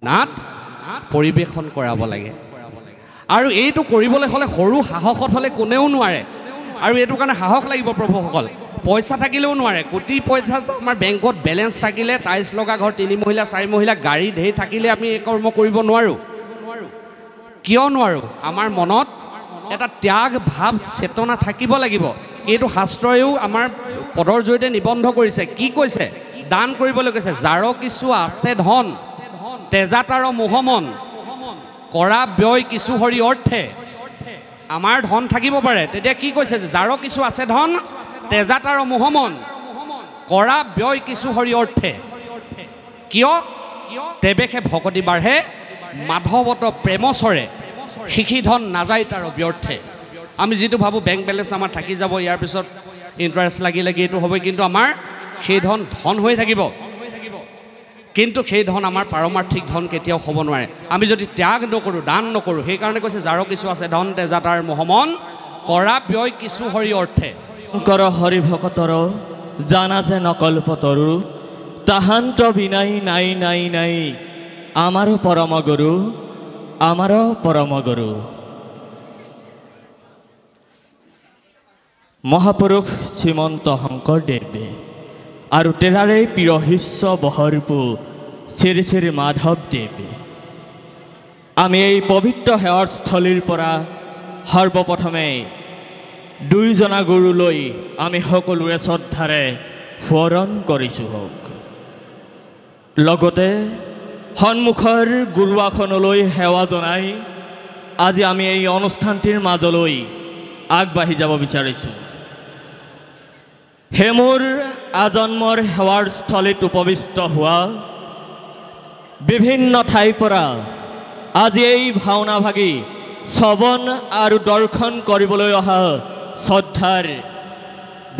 নাট পৰিৱেশন কৰাব লাগে আৰু এইটো কৰিবলৈ হ'লে সৰু সাহসত হ'লে কোনেও নোৱাৰে আৰু এইটো কাৰণে সাহস লাগিব প্ৰভুসকল পইচা থাকিলেও নোৱাৰে কোটি পইচা আমাৰ বেংকত বেলেঞ্চ থাকিলে টাইলছ লগা ঘৰ 3 মহিলা 4 মহিলা গাড়ী ঢেৰ থাকিলে আমি এই কৰ্ম কৰিব নোৱাৰোঁ কিয় নোৱাৰোঁ আমাৰ মনত এটা ত্যাগ ভাৱ চেতনা থাকিব লাগিব এইটো শাস্ত্ৰয়ো আমাৰ পদৰ জৰিয়তে নিবন্ধ কৰিছে কি কৈছে দান কৰিবলৈ কৈছে যাৰ কিছু আছে ধন তেজাতাৰ মোহমন কৰা ব্যয় কিছু হৰি অৰ্থে আমাৰ ধন থাকিব পাৰে তেতিয়া কি কৈছে যে যাৰ কিছু আছে ধন তেজাতাৰ মোহমন কৰা ব্যয় কিছু হৰি অৰ্থে কিয় তেবেশে ভকতি বাঢ়ে মাধৱত প্ৰেমচৰে শিখি ধন নাযায় তাৰ ব্যৰ্থে আমি যিটো ভাবোঁ বেংক বেলেঞ্চ আমাৰ থাকি যাব ইয়াৰ পিছত ইণ্টাৰেষ্ট লাগি এইটো হ'ব কিন্তু আমাৰ সেই ধন হৈ থাকিব কিন্তু সেই ধন আমাৰ পাৰমাৰ্থিক ধন কেতিয়াও হ'ব নোৱাৰে আমি যদি ত্যাগ নকৰোঁ দান নকৰোঁ সেইকাৰণে কৈছে যাৰ কিছু আছে ধন তেজাতাৰ মোহমন কৰা ব্যয় কিছু হৰি অৰ্থে কৰ হৰি ভকতৰ জানা যে নকল্পতৰু তাহান্ত বিনাই নাই নাই নাই আমাৰো পৰম গুৰু আমাৰো পৰম গুৰু মহাপুৰুষ শ্ৰীমন্ত শংকৰদেৱে আৰু তেৰাৰে প্ৰিয় শিষ্য বহৰপু শ্ৰী শ্ৰী মাধৱদেৱে আমি এই পবিত্ৰ সেৱাৰ স্থলীৰ পৰা সৰ্বপ্ৰথমে দুইজনা গুৰুলৈ আমি সকলোৰে শ্ৰদ্ধাৰে সোঁৱৰণ কৰিছোঁ হওক লগতে সন্মুখৰ গুৰুআসনলৈ সেৱা জনাই আজি আমি এই অনুষ্ঠানটিৰ মাজলৈ আগবাঢ়ি যাব বিচাৰিছোঁ হে মোৰ আজন্মৰ সেৱাৰ স্থলীত উপবিষ্ট হোৱা বিভিন্ন ঠাইৰ পৰা আজি এই ভাওনা ভাগি শ্ৰৱণ আৰু দৰ্শন কৰিবলৈ অহা শ্ৰদ্ধাৰ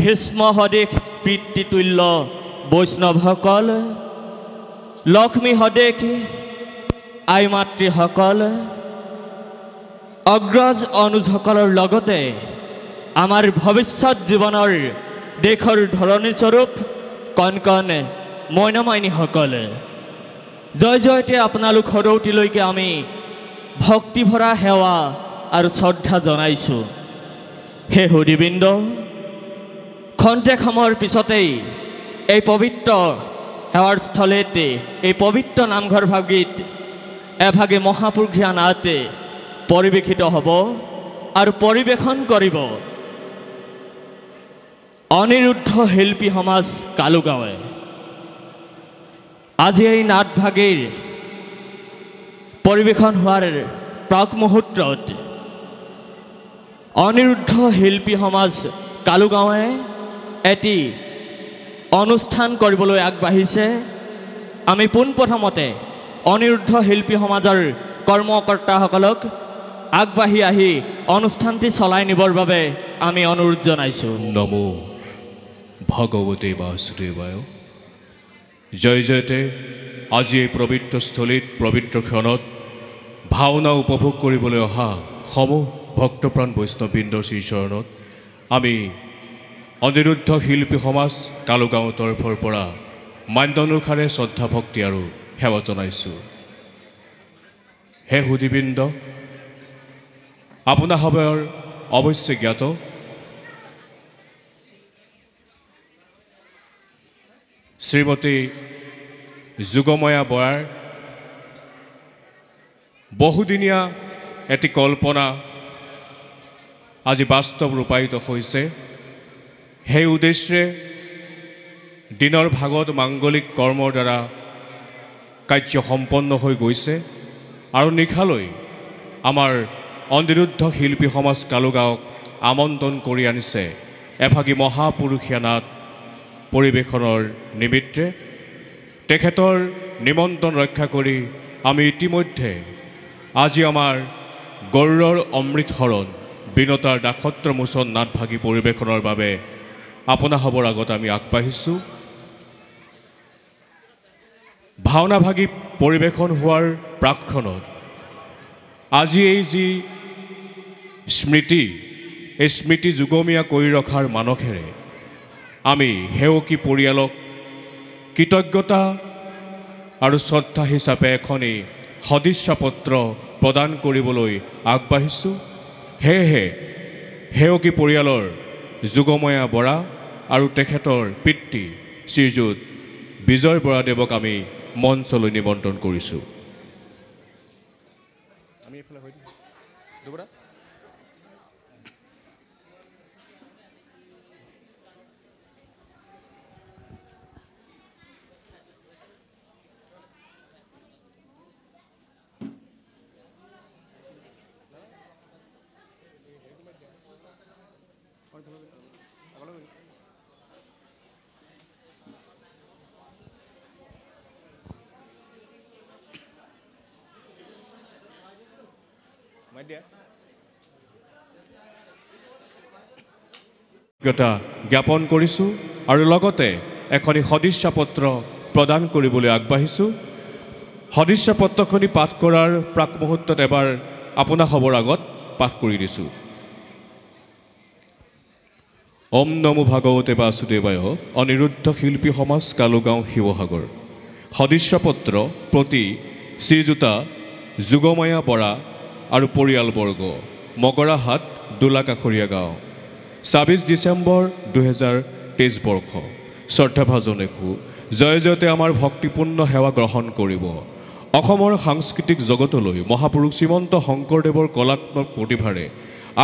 ভীষ্ম সদেশ পিতৃতুল্য বৈষ্ণৱসকল লক্ষ্মী সদেশ আই মাতৃসকল অগ্ৰজ অনুজসকলৰ লগতে আমাৰ ভৱিষ্যত জীৱনৰ দেশৰ ধৰণী স্বৰূপ কণ কণ মইনা মাইনীসকল জয় জয়তে আপোনালোক সদৌতিলৈকে আমি ভক্তি ভৰা সেৱা আৰু শ্ৰদ্ধা জনাইছোঁ হে সুদীবৃন্দ খন্তেক সময়ৰ পিছতেই এই পবিত্ৰ সেৱাৰ স্থলীত এই পবিত্ৰ নামঘৰ ভাগিত এভাগে মহাপুৰুষীয়া নাট পৰিৱেশিত হ'ব আৰু পৰিৱেশন কৰিব অনিৰুদ্ধ শিল্পী সমাজ কালুগাঁৱে আজি এই নাট ভাগিৰ পৰিৱেশন হোৱাৰ প্ৰাক মুহূৰ্তত অনিৰুদ্ধ শিল্পী সমাজ কালুগাঁৱে এটি অনুষ্ঠান কৰিবলৈ আগবাঢ়িছে আমি পোনপ্ৰথমতে অনিৰুদ্ধ শিল্পী সমাজৰ কৰ্মকৰ্তাসকলক আগবাঢ়ি আহি অনুষ্ঠানটি চলাই নিবৰ বাবে আমি অনুৰোধ জনাইছোঁ নমো ভগৱতে বাসুদেৱায় জয় জয়তে আজি এই পবিত্ৰ স্থলীত পবিত্ৰ ক্ষণত ভাওনা উপভোগ কৰিবলৈ অহা সমূহ ভক্তপ্ৰাণ বৈষ্ণৱবৃন্দৰ শ্ৰীচৰণত আমি অনিৰুদ্ধ শিল্পী সমাজ কালুগাঁও তৰফৰ পৰা মান্যানুসাৰে শ্ৰদ্ধা ভক্তি আৰু সেৱা জনাইছোঁ হে সুদীবৃন্দ আপোনাৰ সময়ৰ অৱশ্যে জ্ঞাত শ্ৰীমতী যোগময়া বৰাৰ বহুদিনীয়া এটি কল্পনা আজি বাস্তৱ ৰূপায়িত হৈছে সেই উদ্দেশ্যে দিনৰ ভাগত মাংগলিক কৰ্মৰ দ্বাৰা কাৰ্য সম্পন্ন হৈ গৈছে আৰু নিশালৈ আমাৰ অনিৰুদ্ধ শিল্পী সমাজ কালুগাঁৱক আমন্ত্ৰণ কৰি আনিছে এভাগী মহাপুৰুষীয়া নাট পৰিৱেশনৰ নিমিত্তে তেখেতৰ নিমন্ত্ৰণ ৰক্ষা কৰি আমি ইতিমধ্যে আজি আমাৰ গৌৰৰ অমৃত হৰণ বিনতাৰ দাসত্ৰ মোচন নাটভাগী পৰিৱেশনৰ বাবে আপোনাৰ সবৰ আগত আমি আগবাঢ়িছোঁ ভাওনা ভাগী পৰিৱেশন হোৱাৰ প্ৰাকক্ষণত আজি এই যি স্মৃতি এই স্মৃতি যুগমীয়া কৰি ৰখাৰ মানসেৰে আমি সেৱকী পৰিয়ালক কৃতজ্ঞতা আৰু শ্ৰদ্ধা হিচাপে এখনি সদিচ্ছা পত্ৰ প্ৰদান কৰিবলৈ আগবাঢ়িছোঁ। সেয়েহে সেৱকী পৰিয়ালৰ যুগময়া বৰা আৰু তেখেতৰ পিতৃ শ্ৰীযুত বিজয় বৰাদেৱক আমি মঞ্চলৈ নিমন্ত্ৰণ কৰিছোঁ। জ্ঞাপন কৰিছোঁ আৰু লগতে এখনি সদিচ্ছা পত্ৰ প্ৰদান কৰিবলৈ আগবাঢ়িছোঁ। সদিচ্ছা পত্ৰখনি পাঠ কৰাৰ প্ৰাক মুহূৰ্তত এবাৰ আপোনাৰ খবৰ আগত পাঠ কৰি দিছোঁ। ওম নমো ভাগৱতে বাসুদেৱায় অনিৰুদ্ধ শিল্পী সমাজ কালুগাঁও শিৱসাগৰ। সদিচ্ছা পত্ৰ প্ৰতি শ্ৰীযুতা যুগময়া বৰা আৰু পৰিয়ালবৰ্গ, মগৰাহাট, দোলাকাষৰীয়া গাঁও, ২৬ ডিচেম্বৰ ২০২৩ বৰ্ষ। শ্ৰদ্ধাভাজন একো জয় জয়তে আমাৰ ভক্তিপূৰ্ণ সেৱা গ্ৰহণ কৰিব। অসমৰ সাংস্কৃতিক জগতলৈ মহাপুৰুষ শ্ৰীমন্ত শংকৰদেৱৰ কলাত্মক প্ৰতিভাৰে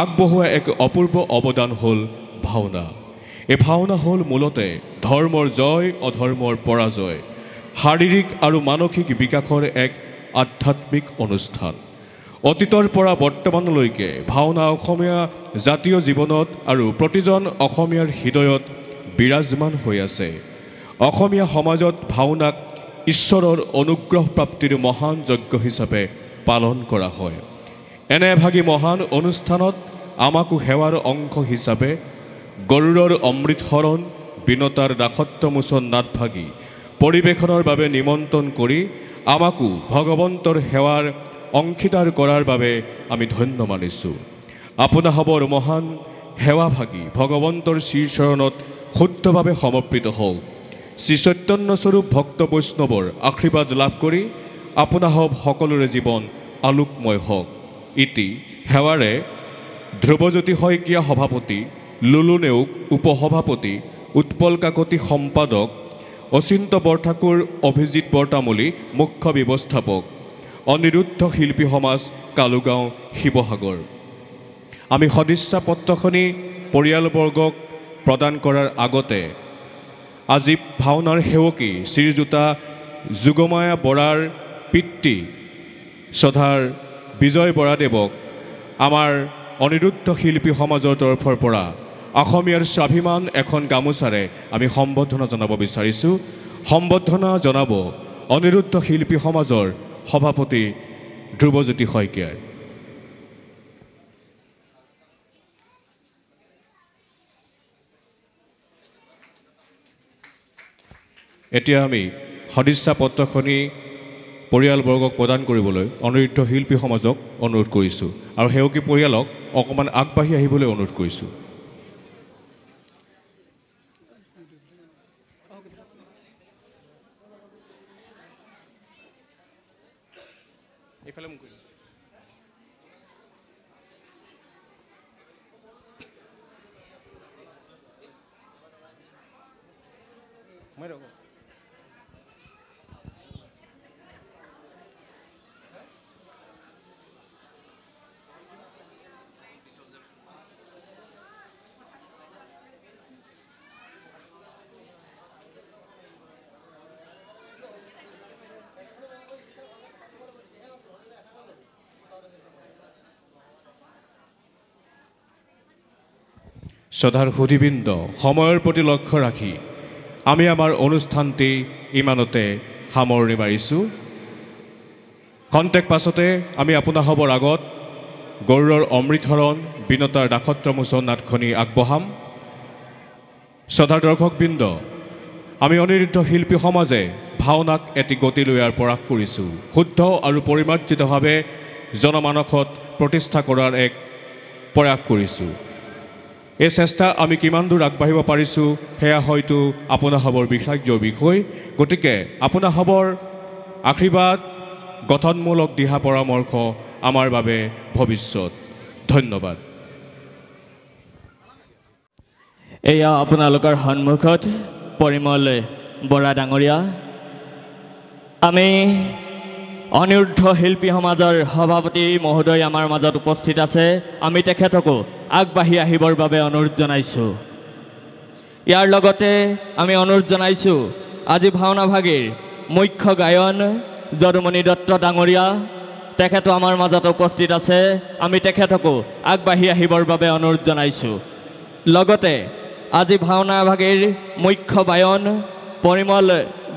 আগবঢ়োৱা এক অপূৰ্ব অৱদান হ'ল ভাওনা। এই ভাওনা হ'ল মূলতে ধৰ্মৰ জয় অধৰ্মৰ পৰাজয়, শাৰীৰিক আৰু মানসিক বিকাশৰ এক আধ্যাত্মিক অনুষ্ঠান। অতীতৰ পৰা বৰ্তমানলৈকে ভাওনা অসমীয়া জাতীয় জীৱনত আৰু প্ৰতিজন অসমীয়াৰ হৃদয়ত বিৰাজমান হৈ আছে। অসমীয়া সমাজত ভাওনাক ঈশ্বৰৰ অনুগ্ৰহ প্ৰাপ্তিৰ মহান যজ্ঞ হিচাপে পালন কৰা হয়। এনে এভাগী মহান অনুষ্ঠানত আমাকো সেৱাৰ অংশ হিচাপে গৰুড়ৰ অমৃতহৰণ, বিনতাৰ দাসত্বমোচন নাটভাগী পৰিৱেশনৰ বাবে নিমন্ত্ৰণ কৰি আমাকো ভগৱন্তৰ সেৱাৰ অংশীদাৰ কৰাৰ বাবে আমি ধন্য মানিছোঁ। আপোনাসৱৰ মহান সেৱাভাগী ভগৱন্তৰ শ্ৰীচৰণত শুদ্ধভাৱে সমৰ্পিত হওক। শ্ৰী চৈতন্যস্বৰূপ ভক্ত বৈষ্ণৱৰ আশীৰ্বাদ লাভ কৰি আপোনাসৱ সকলোৰে জীৱন আলোকময় হওক। ইতি সেৱাৰে ধ্ৰুৱজ্যোতি শইকীয়া সভাপতি, লুলু নেওগ উপসভাপতি, উৎপল কাকতি সম্পাদক, অচিন্ত বৰঠাকুৰ, অভিজিত বৰতামুলী মুখ্য ব্যৱস্থাপক, অনিৰুদ্ধ শিল্পী সমাজ কালুগাঁও শিৱসাগৰ। আমি সদিচ্ছা পত্ৰখনি পৰিয়ালবৰ্গক প্ৰদান কৰাৰ আগতে আজি ভাওনাৰ সেৱকী শ্ৰীযুতা যুগময়া বৰাৰ পিতৃ শ্ৰদ্ধাৰ বিজয় বৰাদেৱক আমাৰ অনিৰুদ্ধ শিল্পী সমাজৰ তৰফৰ পৰা অসমীয়াৰ স্বাভিমান এখন গামোচাৰে আমি সম্বৰ্ধনা জনাব বিচাৰিছোঁ। সম্বৰ্ধনা জনাব অনিৰুদ্ধ শিল্পী সমাজৰ সভাপতি ধ্ৰুৱজ্যোতি শইকীয়াই। এতিয়া আমি সদিচ্ছা পত্ৰখনি পৰিয়ালবৰ্গক প্ৰদান কৰিবলৈ অনিৰুদ্ধ শিল্পী সমাজক অনুৰোধ কৰিছোঁ আৰু সেৱকী পৰিয়ালক অকণমান আগবাঢ়ি আহিবলৈ অনুৰোধ কৰিছোঁ। শ্ৰদ্ধাৰ সুধীবৃন্দ, সময়ৰ প্ৰতি লক্ষ্য ৰাখি আমি আমাৰ অনুষ্ঠানটি ইমানতে সামৰণি মাৰিছোঁ। খন্তেক পাছতে আমি আপোনাসৱৰ আগত গৰুড়ৰ অমৃতহৰণ, বিনতাৰ দাসত্বমোচন নাটখনি আগবঢ়াম। শ্ৰদ্ধাৰ দৰ্শকবৃন্দ, আমি অনিৰুদ্ধ শিল্পী সমাজে ভাওনাক এটি গতি লোৱাৰ প্ৰয়াস কৰিছোঁ। শুদ্ধ আৰু পৰিমাৰ্জিতভাৱে জনমানসত প্ৰতিষ্ঠা কৰাৰ এক প্ৰয়াস কৰিছোঁ। এই চেষ্টা আমি কিমান দূৰ আগবাঢ়িব পাৰিছোঁ সেয়া হয়তো আপোনাসৱৰ বিচাৰ্যৰ বিষয়। গতিকে আপোনাসৱৰ আশীৰ্বাদ গঠনমূলক দিহা পৰামৰ্শ আমাৰ বাবে ভৱিষ্যত। ধন্যবাদ। এয়া আপোনালোকৰ সন্মুখত পৰিমল বৰা ডাঙৰীয়া। আমি অনিৰুদ্ধ শিল্পী সমাজৰ সভাপতি মহোদয় আমাৰ মাজত উপস্থিত আছে। আমি তেখেতকো আগবাঢ়ি আহিবৰ বাবে অনুৰোধ জনাইছোঁ। ইয়াৰ লগতে আমি অনুৰোধ জনাইছোঁ আজি ভাওনাভাগীৰ মুখ্য গায়ন যদুমণি দত্ত ডাঙৰীয়া, তেখেতো আমাৰ মাজত উপস্থিত আছে। আমি তেখেতকো আগবাঢ়ি আহিবৰ বাবে অনুৰোধ জনাইছোঁ। লগতে আজি ভাওনাভাগীৰ মুখ্য বায়ন পৰিমল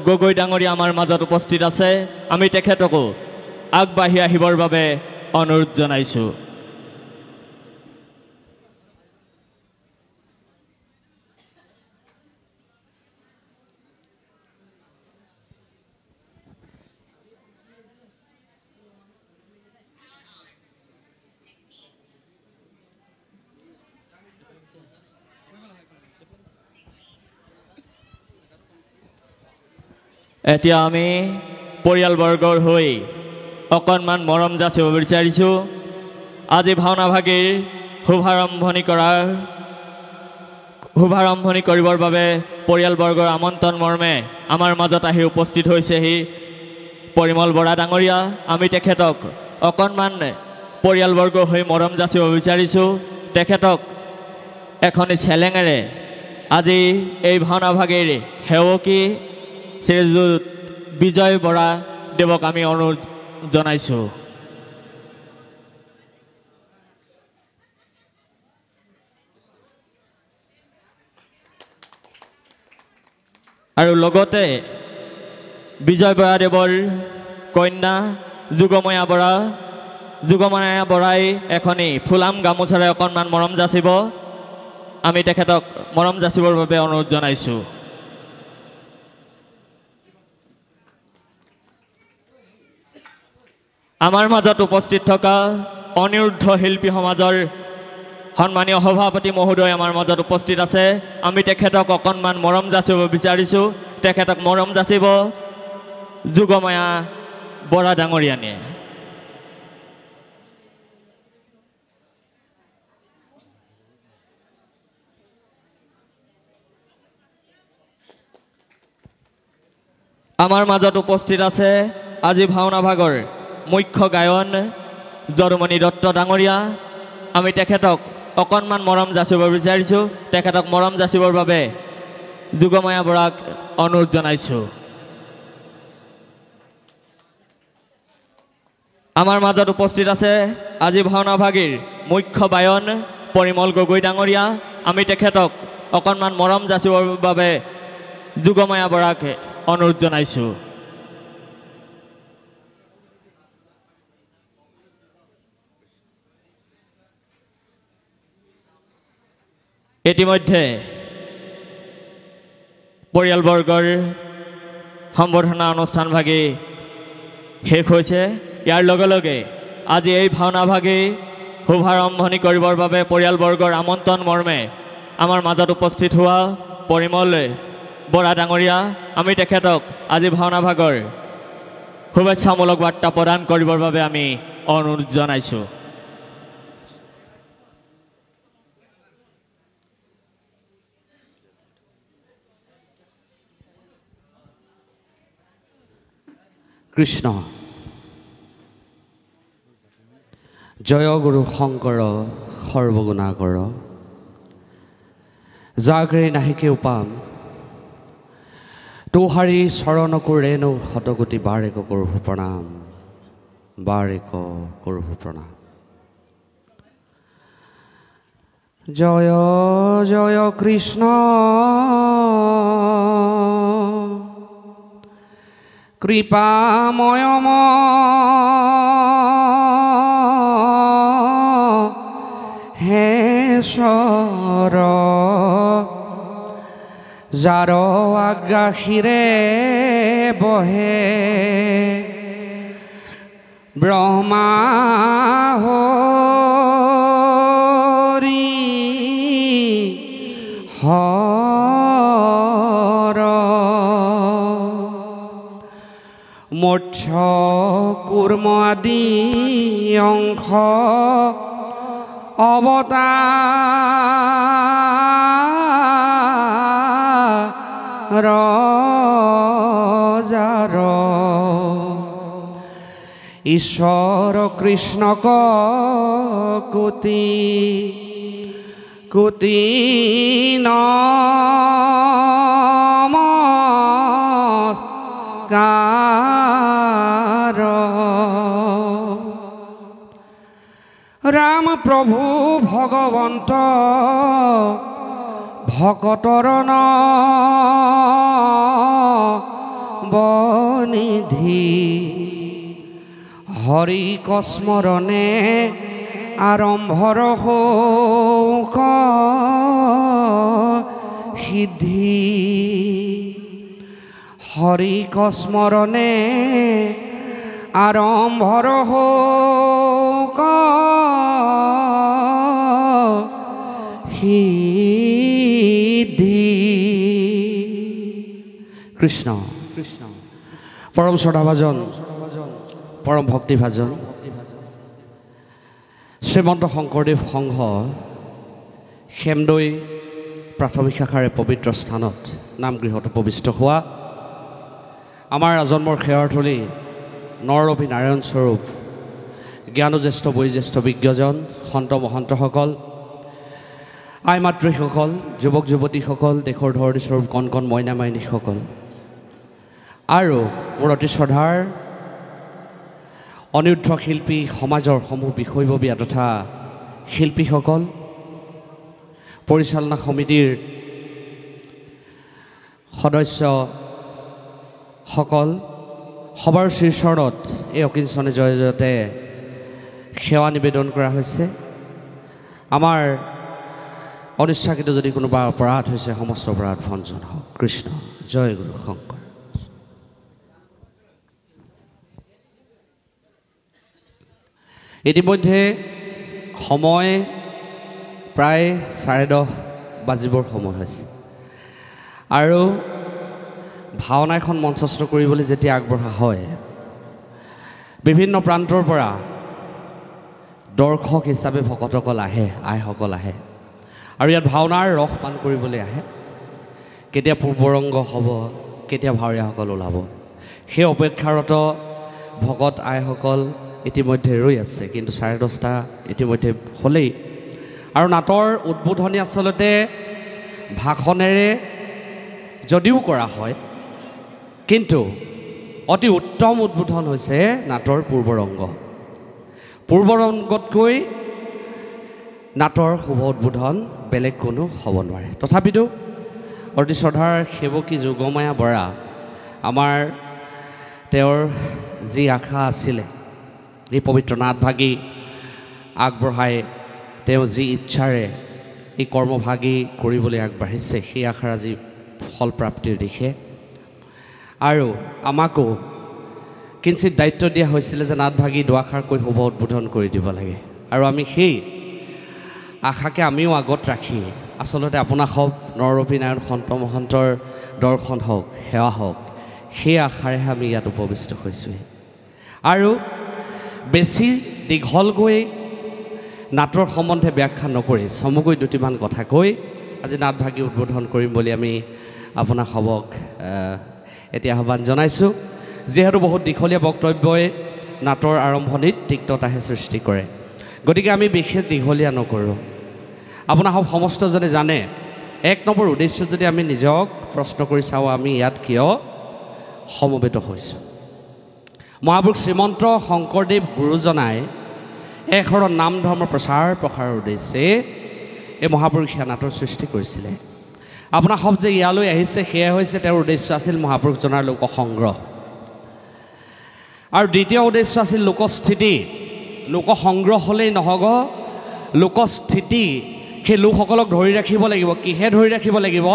গগৈ ডাঙৰীয়া আমাৰ মাজত উপস্থিত আছে। আমি তেখেতকো আগবাঢ়ি আহিবৰ বাবে অনুৰোধ জনাইছোঁ। এতিয়া আমি পৰিয়ালবৰ্গৰ হৈ অকণমান মৰম যাচিব বিচাৰিছোঁ। আজি ভাওনাভাগীৰ শুভাৰম্ভণি কৰিবৰ বাবে পৰিয়ালবৰ্গৰ আমন্ত্ৰণ মৰ্মে আমাৰ মাজত আহি উপস্থিত হৈছেহি পৰিমল বৰা ডাঙৰীয়া। আমি তেখেতক অকণমান পৰিয়ালবৰ্গ হৈ মৰম যাচিব বিচাৰিছোঁ। তেখেতক এখনি চেলেঙেৰে আজি এই ভাওনাভাগীৰ সেৱকী শ্ৰীযুত বিজয় বৰা দেৱক আমি অনুৰোধ জনাইছোঁ। আৰু লগতে বিজয় বৰা দেৱৰ কন্যা যুগময়া বৰাই এখনি ফুলাম গামোচাৰে অকণমান মৰম যাচিব। আমি তেখেতক মৰম যাচিবৰ বাবে অনুৰোধ জনাইছোঁ। আমাৰ মাজত উপস্থিত থকা অনিৰুদ্ধ শিল্পী সমাজৰ সন্মানীয় সভাপতি মহোদয় আমাৰ মাজত উপস্থিত আছে। আমি তেখেতক অকণমান মৰম যাচিব বিচাৰিছোঁ। তেখেতক মৰম যাচিব যুগময়া বৰা ডাঙৰীয়ানীয়ে। আমাৰ মাজত উপস্থিত আছে আজি ভাওনাভাগৰ মুখ্য গায়ন যদুমণি দত্ত ডাঙৰীয়া। আমি তেখেতক অকণমান মৰম যাচিব বিচাৰিছোঁ। তেখেতক মৰম যাচিবৰ বাবে যুগময়া বৰাক অনুৰোধ জনাইছোঁ। আমাৰ মাজত উপস্থিত আছে আজি ভাওনাভাগীৰ মুখ্য বায়ন পৰিমল গগৈ ডাঙৰীয়া। আমি তেখেতক অকণমান মৰম যাচিবৰ বাবে যুগময়া বৰাক অনুৰোধ জনাইছোঁ। ইতিমধ্যে পৰিয়ালবৰ্গৰ সম্বৰ্ধনা অনুষ্ঠানভাগি শেষ হৈছে। ইয়াৰ লগে লগে আজি এই ভাওনাভাগি শুভাৰম্ভণি কৰিবৰ বাবে পৰিয়ালবৰ্গৰ আমন্ত্ৰণ মৰ্মে আমাৰ মাজত উপস্থিত হোৱা পৰিমল বৰা ডাঙৰীয়া, আমি তেখেতক আজি ভাওনাভাগৰ শুভেচ্ছামূলক বাৰ্তা প্ৰদান কৰিবৰ বাবে আমি অনুৰোধ জনাইছোঁ। কৃষ্ণ জয় গুৰু শংকৰ সৰ্বগুণাকৰ জাগৰি নাহিকে উপাম তোহাৰী চৰণকো ৰেণু শতকোটি বাৰেক কৰোঁ প্ৰণাম, বাৰেক কৰোঁ প্ৰণাম। জয় জয় কৃষ্ণ কৃপাময়ম হেশ্বৰ যাৰ আজ্ঞাশিৰে বহে ব্ৰহ্মা হৰি হৰ মোক্ষ আদি অংশ অৱতাৰ জাৰ ঈশ্বৰ কৃষ্ণক কোটি কোটি নমস্কাৰ ৰাম প্ৰভু ভগৱন্ত ভকতৰ বনিধি হৰি কস্মৰণে আৰম্ভৰ হৌক সিদ্ধি হৰি কস্মৰণে আৰম্ভৰ হৌক সিদ্ধি কৃষ্ণ কৃষ্ণ পৰম শ্ৰদ্ধাভাজন পৰম ভক্তিভাজন শ্ৰীমন্ত শংকৰদেৱ সংঘ খেমদৈ প্ৰাথমিক শাখাৰে পবিত্ৰ স্থানত নামগৃহত উপবিষ্ট হোৱা আমাৰ আজন্মৰ সেৱাৰ্থলী নৰৰূপী নাৰায়ণ স্বৰূপ জ্ঞানজ্যেষ্ঠ বয়োজ্যেষ্ঠ বিজ্ঞজন সন্ত মহন্তসকল আই মাতৃসকল যুৱক যুৱতীসকল দেশৰ ধৰণী স্বৰূপ কণ কণ মইনা মাইনীসকল আৰু মোৰ অতি শ্ৰদ্ধাৰ অনিৰুদ্ধ শিল্পী সমাজৰ সমূহ বিষয়ববীয়া তথা শিল্পীসকল পৰিচালনা সমিতিৰ সদস্যসকল সবাৰ শীৰ্ষত এই অকিঞ্চনে জয়তে সেৱা নিবেদন কৰা হৈছে আমাৰ অনিচ্ছাকৃত যদি কোনোবা অপৰাধ হৈছে সমস্ত অপৰাধ ভঞ্জন হওক কৃষ্ণ জয় গুৰু শংকৰ ইতিমধ্যে সময় প্ৰায় 10:30 বাজিবৰ সময় হৈছে আৰু ভাওনা এখন মঞ্চস্থ কৰিবলৈ যেতিয়া আগবঢ়া হয় বিভিন্ন প্ৰান্তৰ পৰা দৰ্শক হিচাপে ভকতসকল আহে আইসকল আহে আৰু ইয়াত ভাওনাৰ ৰস পান কৰিবলৈ আহে কেতিয়া পূৰ্বৰংগ হ'ব কেতিয়া ভাৱৰীয়াসকল ওলাব সেই অপেক্ষাৰত ভকত আইসকল ইতিমধ্যে ৰৈ আছে কিন্তু 10:30 ইতিমধ্যে হ'লেই আৰু নাটৰ উদ্বোধনী আচলতে ভাষণেৰে যদিও কৰা হয় কিন্তু অতি উত্তম উদ্বোধন হৈছে নাটৰ পূৰ্বৰংগতকৈ নাটৰ শুভ উদ্বোধন বেলেগ কোনো হ'ব নোৱাৰে তথাপিতো অতি শ্ৰদ্ধাৰ সেৱকী যোগমায়া বৰা আমাৰ তেওঁৰ যি আশা আছিলে এই পবিত্ৰ নাটভাগী আগবঢ়াই তেওঁ যি ইচ্ছাৰে এই কৰ্মভাগী কৰিবলৈ আগবাঢ়িছে সেই আশাৰ আজি ফলপ্ৰাপ্তিৰ দিশে আৰু আমাকো কিঞ্চিত দায়িত্ব দিয়া হৈছিলে যে নাটভাগী দুআষাৰকৈ শুভ উদ্বোধন কৰি দিব লাগে আৰু আমি সেই আশাকে আমিও আগত ৰাখি আচলতে আপোনাক হওক নৰৰূপী নাৰায়ণ সন্ত মহন্তৰ দৰ্শন হওক সেৱা হওক সেই আশাৰেহে আমি ইয়াত উপবিষ্ট হৈছোঁ আৰু বেছি দীঘলকৈ নাটৰ সম্বন্ধে ব্যাখ্যা নকৰি চমুকৈ দুটিমান কথা কৈ আজি নাটভাগী উদ্বোধন কৰিম বুলি আমি আপোনাক সবক এতিয়া আহ্বান জনাইছোঁ যিহেতু বহুত দীঘলীয়া বক্তব্যই নাটৰ আৰম্ভণিত তিক্ততাহে সৃষ্টি কৰে গতিকে আমি বিশেষ দীঘলীয়া নকৰোঁ আপোনাক সমস্তজনে জানে এক নম্বৰ উদ্দেশ্য যদি আমি নিজক প্ৰশ্ন কৰি চাওঁ আমি ইয়াত কিয় সমবেত হৈছোঁ মহাপুৰুষ শ্ৰীমন্ত শংকৰদেৱ গুৰুজনাই এশৰৰ নাম ধৰ্ম প্ৰচাৰ প্ৰসাৰৰ উদ্দেশ্যে এই মহাপুৰুষীয়া নাটৰ সৃষ্টি কৰিছিলে আপোনাৰ সব যে ইয়ালৈ আহিছে সেয়া হৈছে তেওঁৰ উদ্দেশ্য আছিল মহাপুৰুষজনাৰ লোক সংগ্ৰহ আৰু দ্বিতীয় উদ্দেশ্য আছিল লোকস্থিতি লোক সংগ্ৰহ হ'লেই নহ'ব লোকস্থিতি সেই লোকসকলক ধৰি ৰাখিব লাগিব কিহে ধৰি ৰাখিব লাগিব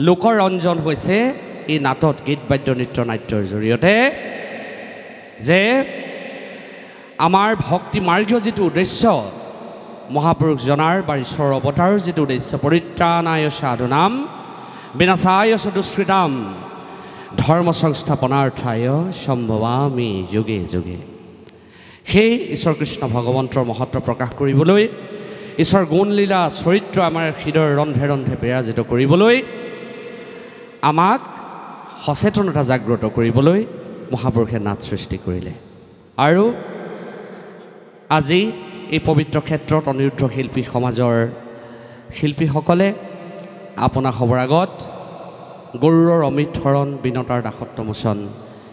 লোকৰঞ্জন হৈছে এই নাটত গীত বাদ্য নৃত্য নাট্যৰ জৰিয়তে যে আমাৰ ভক্তি মাৰ্গীয় যিটো উদ্দেশ্য মহাপুৰুষজনাৰ বা ঈশ্বৰৰ অৱতাৰৰ যিটো উদ্দেশ্য পৰিত্ৰাণায় সাধুনাম বিনাশায় দুষ্কৃতাম ধৰ্ম সংস্থাপনাৰ্থায় সম্ভৱামি যুগে যুগে। সেই ঈশ্বৰ কৃষ্ণ ভগৱন্তৰ মহত্ব প্ৰকাশ কৰিবলৈ, ঈশ্বৰ গুণলীলা চৰিত্ৰ আমাৰ হৃদয়ৰ ৰন্ধে ৰন্ধে বিৰাজিত কৰিবলৈ, আমাক সচেতনতা জাগ্ৰত কৰিবলৈ মহাপুৰুষে নাট সৃষ্টি কৰিলে। আৰু আজি এই পবিত্ৰ ক্ষেত্ৰত অনিৰুদ্ধ শিল্পী সমাজৰ শিল্পীসকলে আপোনাৰ সবৰ আগত গৰুড়ৰ অমৃত হৰণ বিনতাৰ দাসত্ব মোচন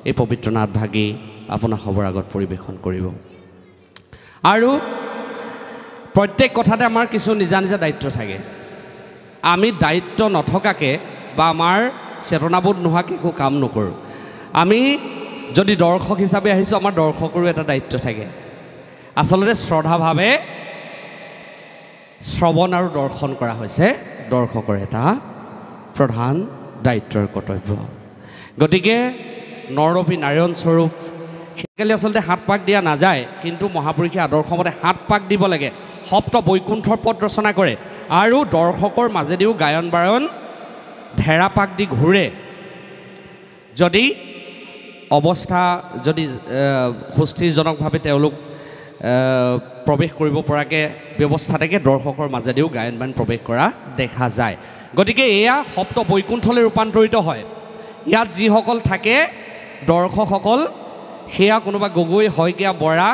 এই পবিত্ৰ নাটভাগি আপোনাৰ সবৰ আগত পৰিৱেশন কৰিব। আৰু প্ৰত্যেক কথাতে আমাৰ কিছু নিজা নিজা দায়িত্ব থাকে। আমি দায়িত্ব নথকাকৈ বা আমাৰ চেতনাবোধ নোহোৱাকৈ একো কাম নকৰোঁ। আমি যদি দৰ্শক হিচাপে আহিছোঁ, আমাৰ দৰ্শকৰো এটা দায়িত্ব থাকে। আচলতে শ্ৰদ্ধাভাৱে শ্ৰৱণ আৰু দৰ্শন কৰা হৈছে দৰ্শকৰ এটা প্ৰধান দায়িত্বৰ কৰ্তব্য। গতিকে নৰৰূপী নাৰায়ণ স্বৰূপ সেইকালি আচলতে 7 পাক দিয়া নাযায়, কিন্তু মহাপুৰুষে আদৰ্শমতে 7 পাক দিব লাগে। সপ্ত বৈকুণ্ঠৰ পদ ৰচনা কৰে আৰু দৰ্শকৰ মাজেদিও গায়ন বায়ন ঢেৰা পাক দি ঘূৰে। যদি অৱস্থা যদি সুস্থিৰজনকভাৱে তেওঁলোক প্ৰৱেশ কৰিব পৰাকৈ ব্যৱস্থা থাকে, দৰ্শকৰ মাজেদিও গায়ন বায়ন প্ৰৱেশ কৰা দেখা যায়। গতিকে এয়া সপ্ত বৈকুণ্ঠলৈ ৰূপান্তৰিত হয়। ইয়াত যিসকল থাকে দৰ্শকসকল, সেয়া কোনোবা গগৈ শইকীয়া বৰা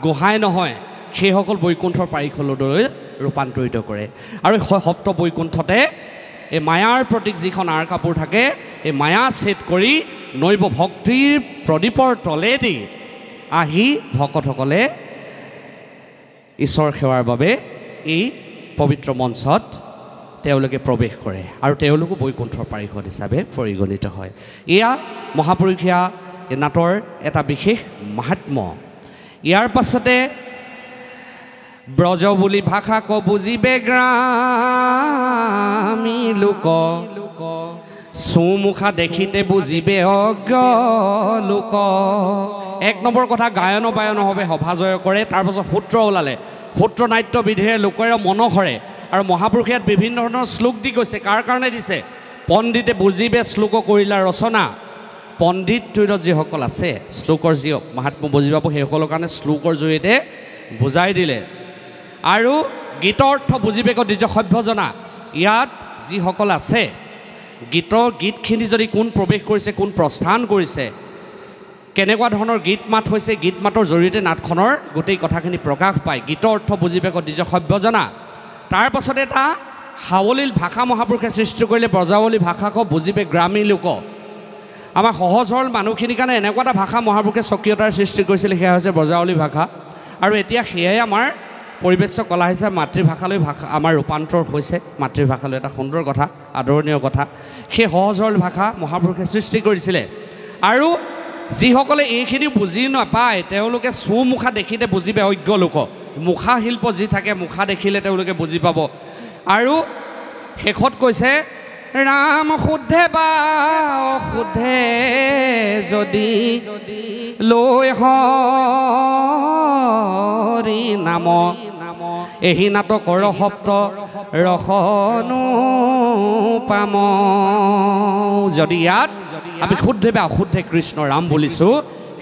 গোহাঁই নহয়, সেইসকল বৈকুণ্ঠৰ পাৰিষলৈ ৰূপান্তৰিত কৰে। আৰু সপ্ত বৈকুণ্ঠতে এই মায়াৰ প্ৰতীক যিখন আঁৰ কাপোৰ থাকে, এই মায়া ছেদ কৰি নৈব ভক্তিৰ প্ৰদীপৰ তলেদি আহি ভকতসকলে ঈশ্বৰ সেৱাৰ বাবে এই পবিত্ৰ মঞ্চত তেওঁলোকে প্ৰৱেশ কৰে আৰু তেওঁলোকো বৈকুণ্ঠৰ পাৰিষদ হিচাপে পৰিগণিত হয়। এয়া মহাপুৰুষীয়া নাটৰ এটা বিশেষ মাহাত্ম্য। ইয়াৰ পাছতে ব্ৰজ বুলি ভাষা ক বুজিবে গ্ৰামী লোক, চুমুখা দেখিতে বুজিবে অজ্ঞ লোক। 1 নম্বৰ কথা, গায়ন বায়ন হবে সভা জয় কৰে। তাৰপাছত সূত্ৰ ওলালে, সূত্ৰ নাট্য বিধিৰে লোকেৰে মনোহৰে। আৰু মহাপুৰুষে ইয়াত বিভিন্ন ধৰণৰ শ্লোক দি গৈছে। কাৰ কাৰণে দিছে? পণ্ডিতে বুজিবে শ্লোক কৰিলা ৰচনা। পণ্ডিত তৈৰ যিসকল আছে, শ্লোকৰ যি মাহাত্ম্য বুজি পাব, সেইসকলৰ কাৰণে শ্লোকৰ জৰিয়তে বুজাই দিলে। আৰু গীতৰ অৰ্থ বুজিবে দ্বিজ সভ্য জনা। ইয়াত যিসকল আছে, গীতখিনি যদি কোন প্ৰৱেশ কৰিছে, কোন প্ৰস্থান কৰিছে, কেনেকুৱা ধৰণৰ গীত মাত হৈছে, গীত মাতৰ জৰিয়তে নাটখনৰ গোটেই কথাখিনি প্ৰকাশ পায়। গীতৰ অৰ্থ বুজিবে দ্বিজ সভ্য জনা। তাৰ পাছতে এটা সাৱলীল ভাষা মহাপুৰুষে সৃষ্টি কৰিলে, ব্ৰজাৱলী ভাষাক বুজিবে গ্ৰামী লোক। আমাৰ সহজ সৰল মানুহখিনিৰ কাৰণে এনেকুৱা এটা ভাষা মহাপুৰুষে স্বকীয়তাৰ সৃষ্টি কৰিছিলে, সেয়া হৈছে ব্ৰজাৱলী ভাষা। আৰু এতিয়া সেয়াই আমাৰ পৰিৱেশ্য কলা হিচাপে মাতৃভাষালৈ আমাৰ ৰূপান্তৰ হৈছে। মাতৃভাষালৈ এটা সুন্দৰ কথা, আদৰণীয় কথা। সেই সহজ সৰল ভাষা মহাপুৰুষে সৃষ্টি কৰিছিলে। আৰু যিসকলে এইখিনি বুজি নাপায়, তেওঁলোকে চুমুখা দেখিতে বুজিবে অজ্ঞ লোক। মুখা শিল্প যি থাকে, মুখা দেখিলে তেওঁলোকে বুজি পাব। আৰু শেষত কৈছে, ৰাম শুদ্ধে বা অশুদ্ধে যদি লৈ হৰি নাম, এহি নাটকৰ সপ্ত ৰসনো পাম। যদি ইয়াত আমি শুদ্ধে বা অশুদ্ধে কৃষ্ণ ৰাম বুলিছোঁ,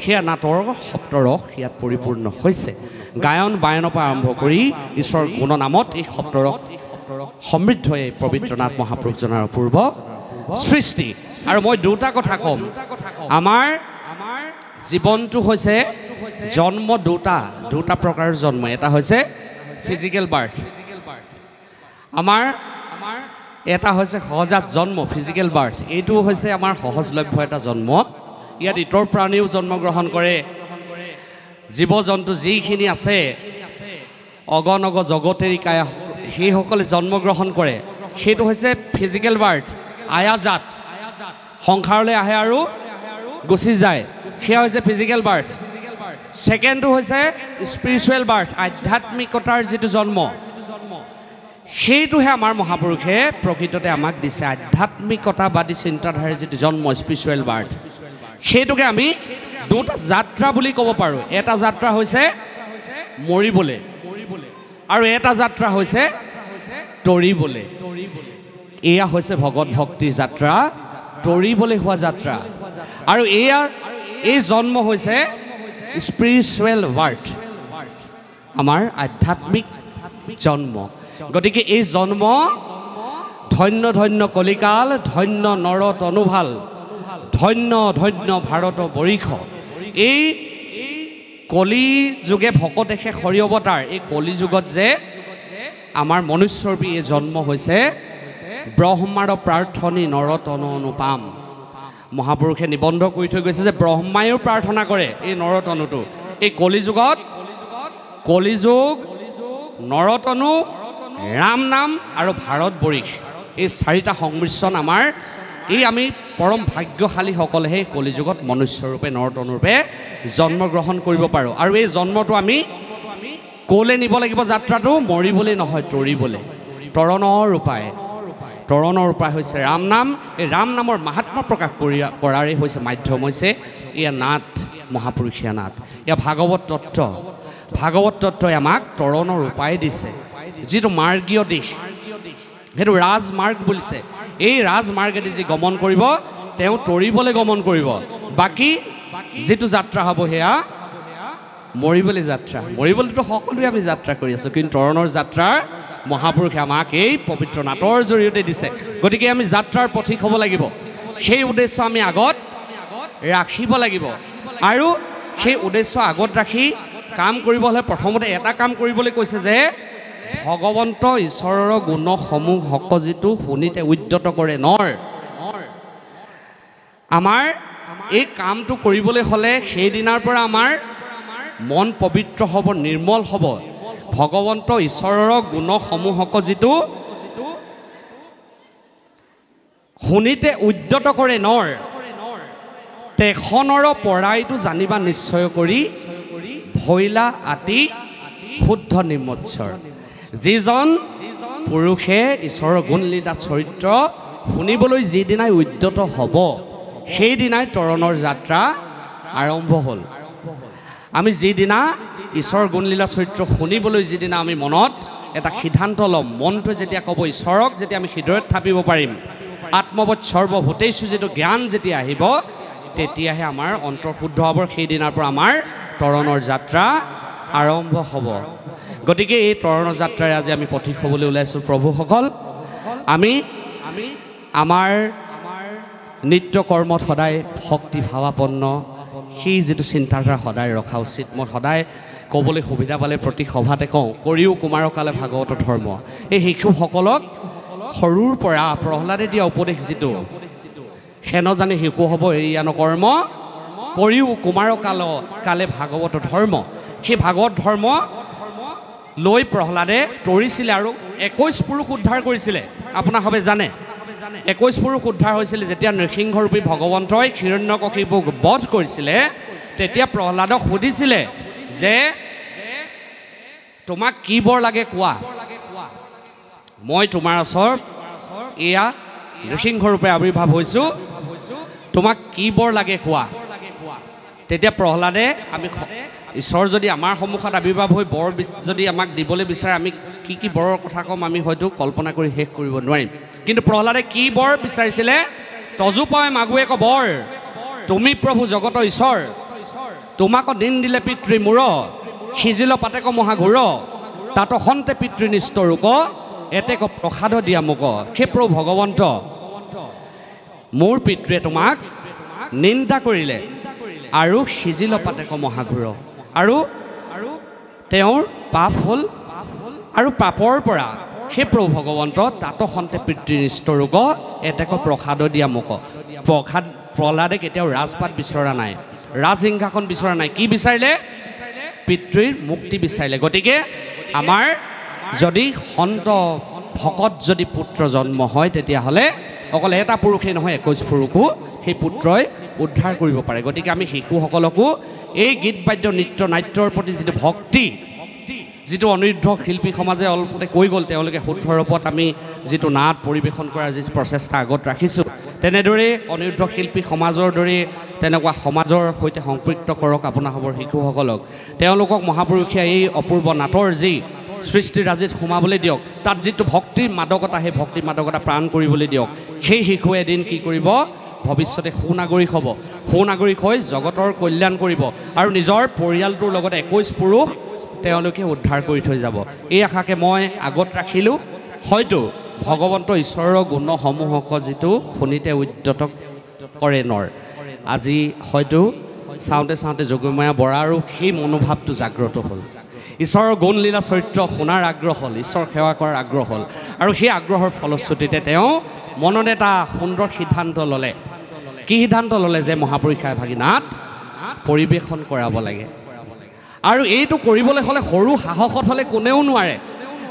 সেয়া নাটৰ সপ্তৰস ইয়াত পৰিপূৰ্ণ হৈছে। গায়ন বায়নৰ পৰা আৰম্ভ কৰি ঈশ্বৰৰ গুণনামত এই সপ্তৰস সমৃদ্ধ এই পবিত্ৰ নাট মহাপুৰুষজনাৰ অপূৰ্ব সৃষ্টি। আৰু মই দুটা কথা ক'ম। আমাৰ জীৱনটো হৈছে জন্ম দুটা প্ৰকাৰৰ জন্ম। এটা হৈছে ফিজিকেল বাৰ্থ, আমাৰ এটা হৈছে সহজাত জন্ম ফিজিকেল বাৰ্থ। এইটো হৈছে আমাৰ সহজলভ্য এটা জন্ম। ইয়াত ইতৰ প্ৰাণীও জন্মগ্ৰহণ কৰে, জীৱ জন্তু যিখিনি আছে অগণগ জগতেৰিকায়, সেইসকলে জন্মগ্ৰহণ কৰে। সেইটো হৈছে ফিজিকেল বাৰ্থ, আয়াজাত। সংসাৰলৈ আহে আৰু গুচি যায়, সেয়া হৈছে ফিজিকেল বাৰ্থ। ছেকেণ্ডটো হৈছে স্পিৰিচুৱেল বাৰ্থ, আধ্যাত্মিকতাৰ যিটো জন্ম, সেইটোহে আমাৰ মহাপুৰুষে প্ৰকৃততে আমাক দিছে। আধ্যাত্মিকতাবাদী চিন্তাধাৰাৰ যিটো জন্ম, স্পিৰিচুৱেল বাৰ্থ, সেইটোকে আমি দুটা যাত্ৰা বুলি ক'ব পাৰোঁ। এটা যাত্ৰা হৈছে মৰিবলৈ, আৰু এটা যাত্ৰা হৈছে তৰিবলৈ। এয়া হৈছে ভগৱত ভক্তিৰ যাত্ৰা, তৰিবলৈ হোৱা যাত্ৰা আৰু এই জন্ম হৈছে স্পিৰিচুৱেল বাৰ্থ আমাৰ আধ্যাত্মিক জন্ম গতিকে এই জন্ম ধন্য ধন্য কলিকাল ধন্য নৰ তনুভাল ধন্য ধন্য ভাৰত বৰিষ এই কলি যুগে ভকতেশে হৰি অৱতাৰ এই কলি যুগত যে আমাৰ মনুষ্যৰূপী এই জন্ম হৈছে ব্ৰহ্মাৰ প্ৰাৰ্থনী নৰতন অনুপাম মহাপুৰুষে নিবন্ধ কৰি থৈ গৈছে যে ব্ৰহ্মায়ো প্ৰাৰ্থনা কৰে এই নৰতনুটো এই কলিযুগত কলিযুগ নৰতনু ৰাম নাম আৰু ভাৰত বৰিষ এই চাৰিটা সংমিশ্ৰণ আমাৰ এই আমি পৰম ভাগ্যশালীসকলেহে কলিযুগত মনুষ্যৰূপে নৰতনুৰূপে জন্মগ্ৰহণ কৰিব পাৰোঁ আৰু এই জন্মটো আমি ক'লৈ নিব লাগিব যাত্ৰাটো মৰিবলৈ নহয় তৰিবলৈ তৰণৰ উপায় হৈছে ৰাম নাম এই ৰাম নামৰ মাহাত্ম্য প্ৰকাশ কৰাৰেই হৈছে মাধ্যম হৈছে এয়া নাট মহাপুৰুষীয়া নাট এয়া ভাগৱত তত্ত্বই আমাক তৰণৰ উপায় দিছে যিটো মাৰ্গীয় দিশ সেইটো ৰাজমাৰ্গ বুলিছে এই ৰাজমাৰ্গেদি যি গমন কৰিব তেওঁ তৰিবলৈ গমন কৰিব বাকী যিটো যাত্ৰা হ'ব সেয়া মৰিবলৈ যাত্ৰা মৰিবলৈতো সকলোৱে আমি যাত্ৰা কৰি আছোঁ কিন্তু তৰণৰ যাত্ৰাৰ মহাপুৰুষে আমাক এই পবিত্ৰ নাটৰ জৰিয়তে দিছে গতিকে আমি যাত্ৰাৰ পথিক হ'ব লাগিব সেই উদ্দেশ্য আমি আগত ৰাখিব লাগিব আৰু সেই উদ্দেশ্য আগত ৰাখি কাম কৰিব হ'লে প্ৰথমতে এটা কাম কৰিবলৈ কৈছে যে ভগৱন্ত ঈশ্বৰৰ গুণসমূহ সকজিতো শুনিতে উদ্যত কৰে নৰ আমাৰ এই কামটো কৰিবলৈ হ'লে সেইদিনাৰ পৰা আমাৰ মন পবিত্ৰ হ'ব নিৰ্মল হ'ব ভগৱন্ত ঈশ্বৰৰ গুণসমূহক যিটো শুনিতে উদ্যত কৰে নৰ তেখনৰ পৰাইটো জানিবা নিশ্চয় কৰি ভৈলা আতি শুদ্ধ নিমৎসৰ যিজন পুৰুষে ঈশ্বৰৰ গুণলীলা চৰিত্ৰ শুনিবলৈ যিদিনাই উদ্যত হ'ব সেইদিনাই তৰণৰ যাত্ৰা আৰম্ভ হ'ল আমি যিদিনা ঈশ্বৰৰ গুণলীলা চৰিত্ৰ শুনিবলৈ যিদিনা আমি মনত এটা সিদ্ধান্ত ল'ম মনটোৱে যেতিয়া ক'ব ঈশ্বৰক যেতিয়া আমি হৃদয়ত থাপিব পাৰিম আত্মৱৎ সৰ্বভূতেষু যিটো জ্ঞান যেতিয়া আহিব তেতিয়াহে আমাৰ অন্তৰ শুদ্ধ হ'ব সেইদিনাৰ পৰা আমাৰ তৰণৰ যাত্ৰা আৰম্ভ হ'ব গতিকে এই তৰণৰ যাত্ৰাৰে আজি আমি পথিক হ'বলৈ ওলাইছোঁ প্ৰভুসকল আমি আমাৰ নিত্য কৰ্মত সদায় ভক্তি ভাৱাপন্ন সেই যিটো চিন্তাধাৰা সদায় ৰখা উচিত মই সদায় ক'বলৈ সুবিধা পালে প্ৰতি সভাতে কওঁ কৰিও কুমাৰকালে ভাগৱত ধৰ্ম এই শিশুসকলক সৰুৰ পৰা প্ৰহ্লাদে দিয়া উপদেশ যিটো হেন জানে শিশু হ'ব এৰিয়া নকৰ্ম কৰিও কুমাৰকালে ভাগৱত ধৰ্ম সেই ভাগৱত ধৰ্ম লৈ প্ৰহ্লাদে তৰিছিলে আৰু 21 পুৰুষ উদ্ধাৰ কৰিছিলে আপোনাৰ সবে জানে 21 পুৰুষ উদ্ধাৰ হৈছিলে যেতিয়া নৃসিংহৰূপী ভগৱন্তই হিৰণ্যকশিপুক বধ কৰিছিলে তেতিয়া প্ৰহ্লাদক সুধিছিলে যে তোমাক কি বৰ লাগে কোৱা মই তোমাৰ ওচৰত এয়া নৃসিংহৰূপে আৱিৰ্ভাৱ হৈছোঁ তোমাক কি বৰ লাগে কোৱা তেতিয়া প্ৰহ্লাদে আমি ঈশ্বৰ যদি আমাৰ সন্মুখত আৱিৰ্ভাৱ হৈ বৰ যদি আমাক দিবলৈ বিচাৰে আমি কি বৰৰ কথা ক'ম আমি হয়তো কল্পনা কৰি শেষ কৰিব নোৱাৰিম কিন্তু প্ৰহ্লাদে কি বৰ বিচাৰিছিলে তজু পাৱে মাগুৱে ক বৰ তুমি প্ৰভু জগতৰ ঈশ্বৰ তোমাক দিন দিলে পিতৃ মূৰ সিজিল পাতেক মহাঘূৰ তাত সন্তে পিতৃ নিষ্ঠৰূক এতেক প্ৰসাদ দিয়া মোক সেই প্ৰভু ভগৱন্ত মোৰ পিতৃয়ে তোমাক নিন্দা কৰিলে আৰু সিজিল পাতেক মহাঘূৰ আৰু তেওঁৰ পাপ হ'ল আৰু পাপৰ পৰা সেই প্ৰভু ভগৱন্ত তাত সন্তে পিতৃ নিষ্ঠৰূক এতেক প্ৰসাদ দিয়া মোক প্ৰহ্লাদে কেতিয়াও ৰাজপাত বিচৰা নাই ৰাজসিংহাসন বিচৰা নাই কি বিচাৰিলে পিতৃৰ মুক্তি বিচাৰিলে গতিকে আমাৰ যদি সন্ত ভকত যদি পুত্ৰ জন্ম হয় তেতিয়াহ'লে অকল এটা পুৰুষেই নহয় 21 পুৰুষো সেই পুত্ৰই উদ্ধাৰ কৰিব পাৰে গতিকে আমি শিশুসকলকো এই গীত বাদ্য নৃত্য নাট্যৰ প্ৰতি যিটো ভক্তি যিটো অনিৰুদ্ধ শিল্পী সমাজে অলপতে কৈ গ'ল তেওঁলোকে শুদ্ধ ৰূপত আমি যিটো নাট পৰিৱেশন কৰাৰ যি প্ৰচেষ্টা আগত ৰাখিছোঁ তেনেদৰে অনিৰুদ্ধ শিল্পী সমাজৰ দৰে তেনেকুৱা সমাজৰ সৈতে সম্পৃক্ত কৰক আপোনাসৱৰ শিশুসকলক তেওঁলোকক মহাপুৰুষীয়া এই অপূৰ্ব নাটৰ যি সৃষ্টিৰাজিত সোমাবলৈ দিয়ক তাত যিটো ভক্তিৰ মাদকতা সেই ভক্তিৰ মাদকতা প্ৰাণ কৰিবলৈ দিয়ক সেই শিশুৱে এদিন কি কৰিব ভৱিষ্যতে সুনাগৰিক হ'ব, সুনাগৰিক হৈ জগতৰ কল্যাণ কৰিব আৰু নিজৰ পৰিয়ালটোৰ লগতে 21 পুৰুষ তেওঁলোকে উদ্ধাৰ কৰি থৈ যাব। এই আশাকে মই আগত ৰাখিলোঁ। হয়তো ভগৱন্ত ঈশ্বৰৰ গুণসমূহক যিটো শুনিতে উদ্যত কৰে নৰ, আজি হয়তো চাওঁতে চাওঁতে যোগীমায়া বৰাৰো সেই মনোভাৱটো জাগ্ৰত হ'ল। ঈশ্বৰৰ গুণলীলা চৰিত্ৰ শুনাৰ আগ্ৰহ হ'ল, ঈশ্বৰ সেৱা কৰাৰ আগ্ৰহ হ'ল আৰু সেই আগ্ৰহৰ ফলশ্ৰুতিতে তেওঁ মনত এটা সুন্দৰ সিদ্ধান্ত ল'লে। কি সিদ্ধান্ত ল'লে? যে মহাপুৰুষাই ভাগিনাথ পৰিৱেশন কৰাব লাগে। আৰু এইটো কৰিবলৈ হ'লে সৰু সাহসত হ'লে কোনেও নোৱাৰে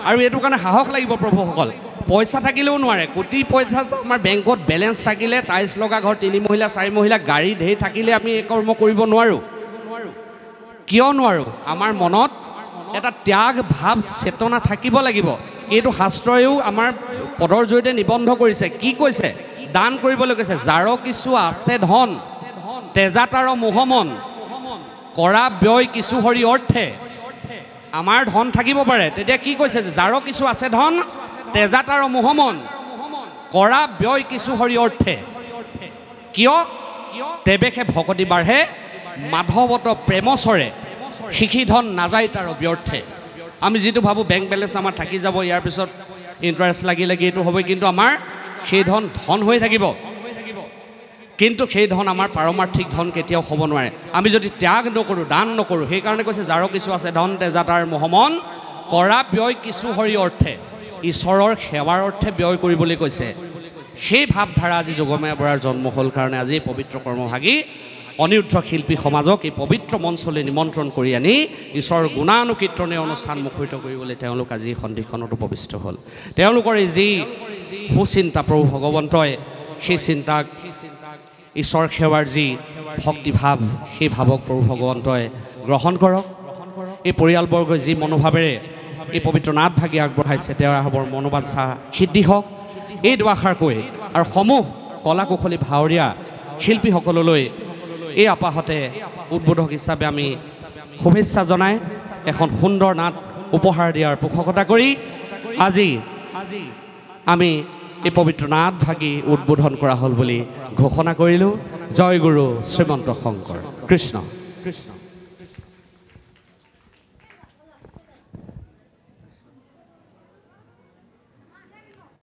আৰু এইটো কাৰণে সাহস লাগিব প্ৰভুসকল। পইচা থাকিলেও নোৱাৰে, কোটি পইচা আমাৰ বেংকত বেলেঞ্চ থাকিলে, টাইলছ লগা ঘৰ 3 মহিলা 4 মহিলা গাড়ী ঢেৰ থাকিলে আমি এই কৰ্ম কৰিব নোৱাৰোঁ। কিয় নোৱাৰোঁ? আমাৰ মনত এটা ত্যাগ ভাৱ চেতনা থাকিব লাগিব। এইটো শাস্ত্ৰইও আমাৰ পদৰ জৰিয়তে নিবন্ধ কৰিছে। কি কৈছে? দান কৰিবলৈ কৈছে। যাৰ কিছু আছে ধন, তেজাতাৰ মোহমন, কৰা ব্যয় কিছু হৰি অৰ্থে। আমাৰ ধন থাকিব পাৰে, তেতিয়া কি কৈছে? যে যাৰ কিছু আছে ধন, তেজাতাৰ মোহমন, কৰা ব্যয় কিছু হৰি অৰ্থে। কিয়? তেবেশে ভকতি বাঢ়ে, মাধৱত প্ৰেমচৰে, শিখি ধন নাযায় তাৰ ব্যৰ্থে। আমি যিটো ভাবোঁ বেংক বেলেঞ্চ আমাৰ থাকি যাব, ইয়াৰ পিছত ইণ্টাৰেষ্ট লাগি এইটো হ'ব, কিন্তু আমাৰ সেই ধন হৈ থাকিব, কিন্তু সেই ধন আমাৰ পাৰমাৰ্থিক ধন কেতিয়াও হ'ব নোৱাৰে আমি যদি ত্যাগ নকৰোঁ, দান নকৰোঁ। সেইকাৰণে কৈছে যাৰ কিছু আছে ধন, তেজাতাৰ মোহমন, কৰা ব্যয় কিছু হৰি অৰ্থে। ঈশ্বৰৰ সেৱাৰ অৰ্থে ব্যয় কৰিবলৈ কৈছে। সেই ভাৱধাৰা আজি যোগমায়া বৰাৰ জন্ম হ'ল কাৰণে আজি এই পবিত্ৰ কৰ্মভাগী অনিৰুদ্ধ শিল্পী সমাজক এই পবিত্ৰ মঞ্চলৈ নিমন্ত্ৰণ কৰি আনি ঈশ্বৰৰ গুণানুকীৰ্তনে অনুষ্ঠান মুখৰিত কৰিবলৈ তেওঁলোক আজি সন্ধিখনত উপবিষ্ট হ'ল। তেওঁলোকৰ এই যি সুচিন্তা প্ৰভু ভগৱন্তই সেই চিন্তাক, ঈশ্বৰ সেৱাৰ যি ভক্তিভাৱ, সেই ভাৱক প্ৰভু ভগৱন্তই গ্ৰহণ কৰক। এই পৰিয়ালবৰ্গই যি মনোভাৱেৰে এই পবিত্ৰ নাটভাগী আগবঢ়াইছে, তেওঁৰ মনোবাঞ্ছা সিদ্ধি হওক, এই দুআষাৰ কৈ আৰু সমূহ কলা কুশলী ভাৱৰীয়া শিল্পীসকললৈ এই আপাহতে উদ্বোধক হিচাপে আমি শুভেচ্ছা জনাই এখন সুন্দৰ নাট উপহাৰ দিয়াৰ পোষকতা কৰি আজি আমি এই পবিত্ৰ নাটভাগী উদ্বোধন কৰা হ'ল বুলি ঘোষণা কৰিলোঁ। জয় গুৰু শ্ৰীমন্ত শংকৰ। কৃষ্ণ কৃষ্ণ।